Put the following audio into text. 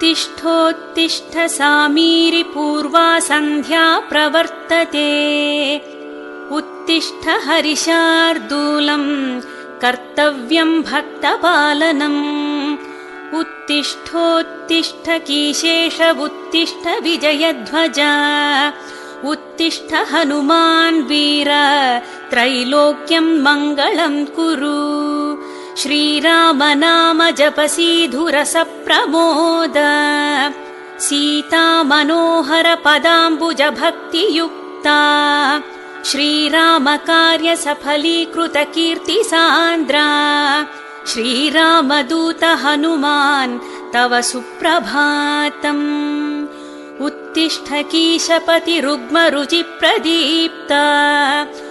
उत्तिष्ठोत्तिष्ठ सामीरि पूर्वा सन्ध्या प्रवर्तते उत्तिष्ठ हरिशार्दूलम् कर्तव्यम् भक्तपालनम् उत्तिष्ठोत्तिष्ठ कीशेष उत्तिष्ठ विजयध्वज उत्तिष्ठ हनुमान् वीर त्रैलोक्यम् मङ्गलम् कुरु श्रीराम नाम जपसीधुरस प्रमोद सीता मनोहर पदाम्बुज भक्तियुक्ता श्रीराम कार्य सफलीकृत कीर्ति सान्द्रा श्रीरामदूत हनुमान् तव सुप्रभातम् उत्तिष्ठ कीशपति रुग्म रुचि प्रदीप्ता